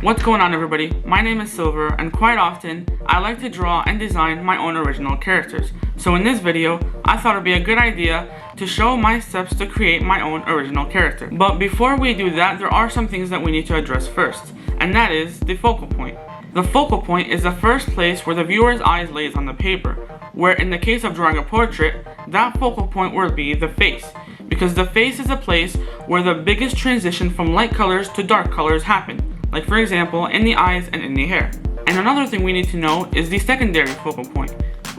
What's going on, everybody? My name is Silver, and quite often, I like to draw and design my own original characters. So in this video, I thought it would be a good idea to show my steps to create my own original character. But before we do that, there are some things that we need to address first, and that is the focal point. The focal point is the first place where the viewer's eyes lays on the paper, where in the case of drawing a portrait, that focal point will be the face, because the face is a place where the biggest transition from light colors to dark colors happen. Like for example, in the eyes and in the hair. And another thing we need to know is the secondary focal point.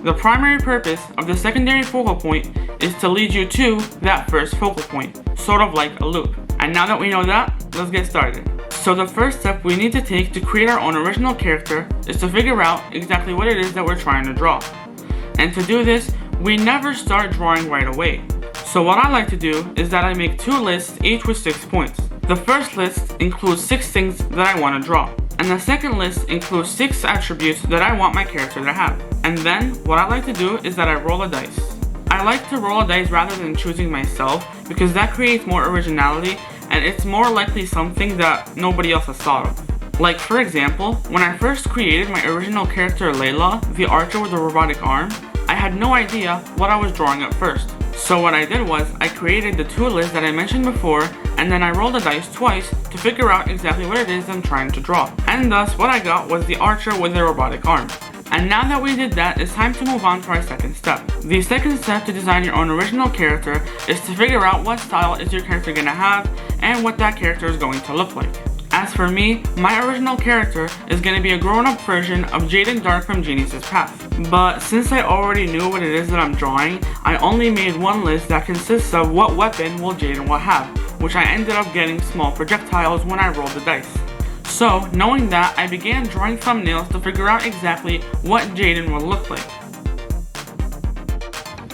The primary purpose of the secondary focal point is to lead you to that first focal point, sort of like a loop. And now that we know that, let's get started. So the first step we need to take to create our own original character is to figure out exactly what it is that we're trying to draw. And to do this, we never start drawing right away. So what I like to do is that I make two lists, each with 6 points. The first list includes 6 things that I want to draw, and the second list includes 6 attributes that I want my character to have. And then, what I like to do is that I roll a dice. I like to roll a dice rather than choosing myself, because that creates more originality, and it's more likely something that nobody else has thought of. Like for example, when I first created my original character Layla, the archer with a robotic arm, I had no idea what I was drawing at first. So what I did was, I created the 2 lists that I mentioned before, and then I rolled the dice twice to figure out exactly what it is I'm trying to draw. And thus, what I got was the archer with the robotic arm. And now that we did that, it's time to move on to our second step. The second step to design your own original character is to figure out what style is your character going to have, and what that character is going to look like. As for me, my original character is going to be a grown-up version of Jaden Dark from Genius's Path. But since I already knew what it is that I'm drawing, I only made one list that consists of what weapon will Jaden will have, which I ended up getting small projectiles when I rolled the dice. So, knowing that, I began drawing thumbnails to figure out exactly what Jaden would look like.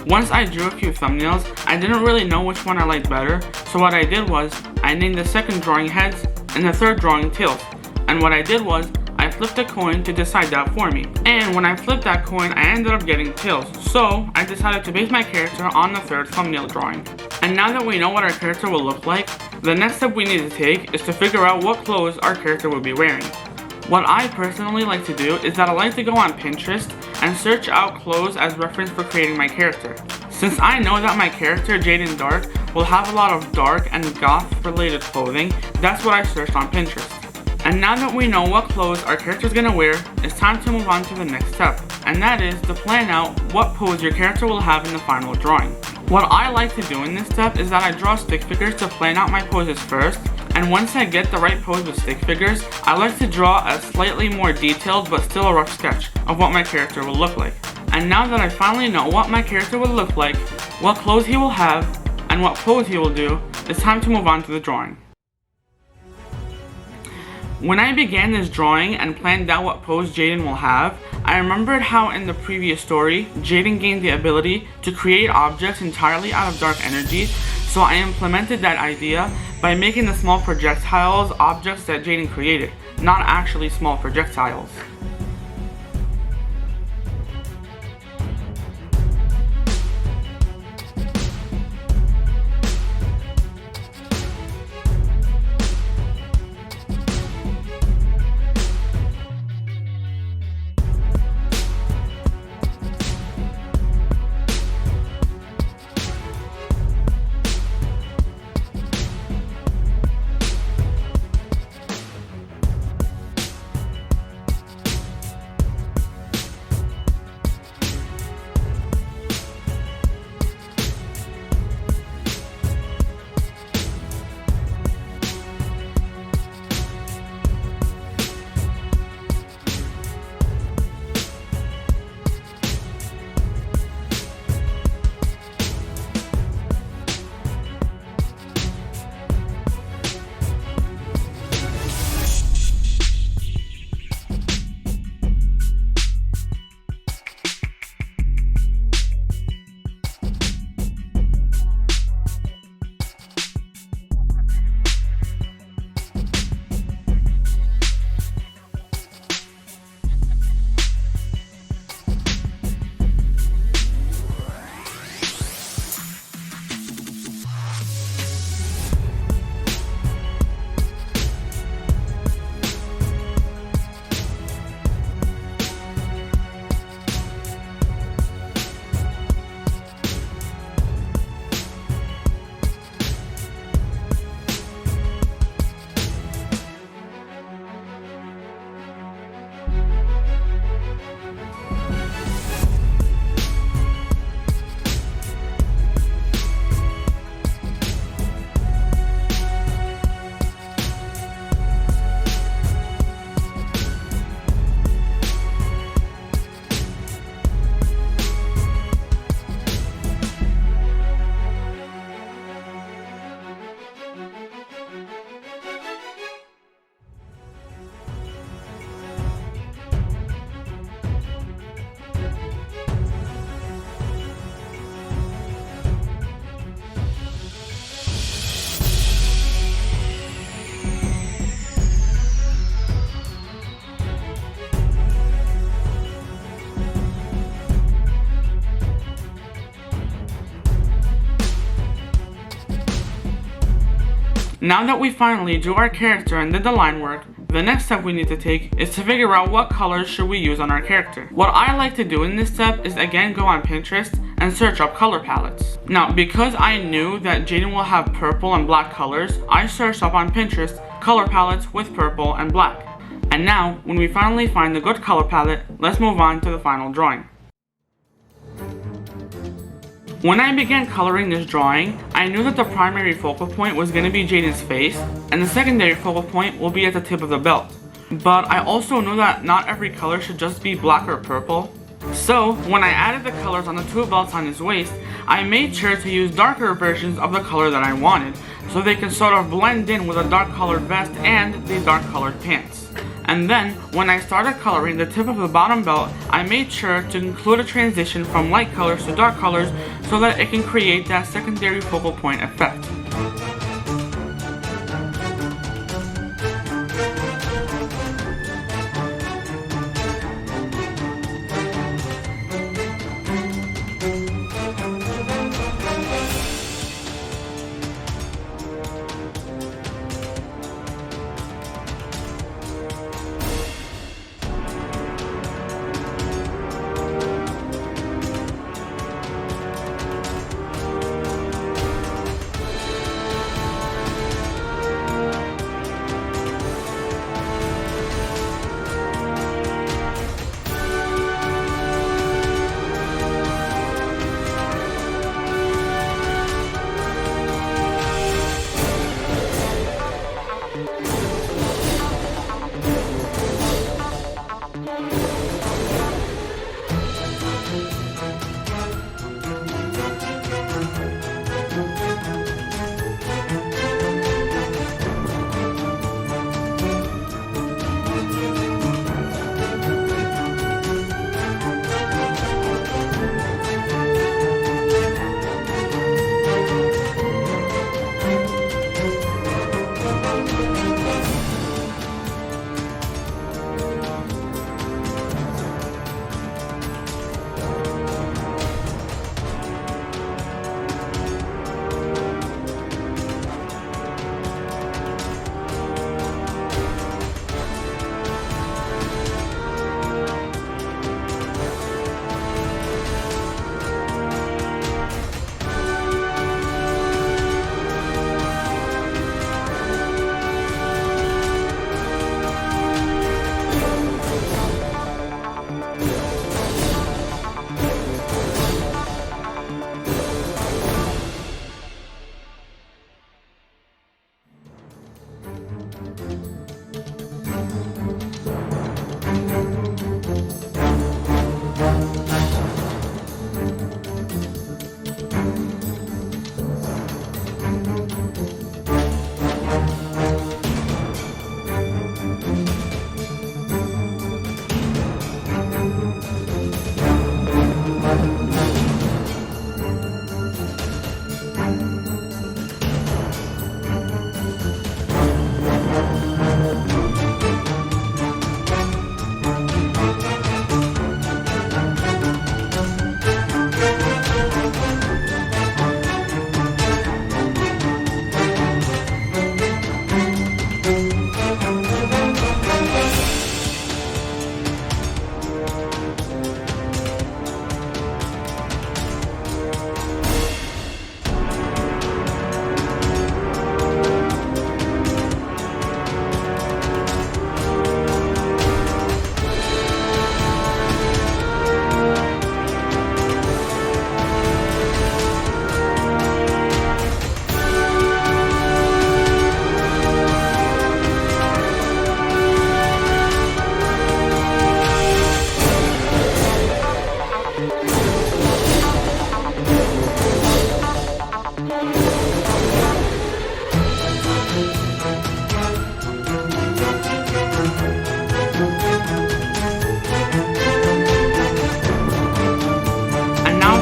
Once I drew a few thumbnails, I didn't really know which one I liked better, so what I did was, I named the second drawing heads, and the third drawing tails. And what I did was, I flipped a coin to decide that for me. And when I flipped that coin, I ended up getting tails. So, I decided to base my character on the third thumbnail drawing. And now that we know what our character will look like, the next step we need to take is to figure out what clothes our character will be wearing. What I personally like to do is that I like to go on Pinterest and search out clothes as reference for creating my character. Since I know that my character, Jaden Dark, will have a lot of dark and goth related clothing, that's what I searched on Pinterest. And now that we know what clothes our character is going to wear, it's time to move on to the next step. And that is to plan out what pose your character will have in the final drawing. What I like to do in this step is that I draw stick figures to plan out my poses first. And once I get the right pose with stick figures, I like to draw a slightly more detailed but still a rough sketch of what my character will look like. And now that I finally know what my character will look like, what clothes he will have, and what pose he will do, it's time to move on to the drawing. When I began this drawing and planned out what pose Jaden will have, I remembered how in the previous story, Jaden gained the ability to create objects entirely out of dark energy, so I implemented that idea by making the small projectiles objects that Jaden created, not actually small projectiles. Now that we finally drew our character and did the line work, the next step we need to take is to figure out what colors should we use on our character. What I like to do in this step is again go on Pinterest and search up color palettes. Now, because I knew that Jaden will have purple and black colors, I searched up on Pinterest color palettes with purple and black. And now, when we finally find the good color palette, let's move on to the final drawing. When I began coloring this drawing, I knew that the primary focal point was going to be Jaden's face, and the secondary focal point will be at the tip of the belt. But I also knew that not every color should just be black or purple. So, when I added the colors on the two belts on his waist, I made sure to use darker versions of the color that I wanted, so they can sort of blend in with a dark colored vest and the dark colored pants. And then, when I started coloring the tip of the bottom belt, I made sure to include a transition from light colors to dark colors so that it can create that secondary focal point effect.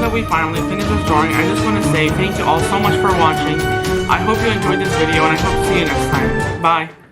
that we finally finished this drawing, I just want to say thank you all so much for watching. I hope you enjoyed this video and I hope to see you next time. Bye.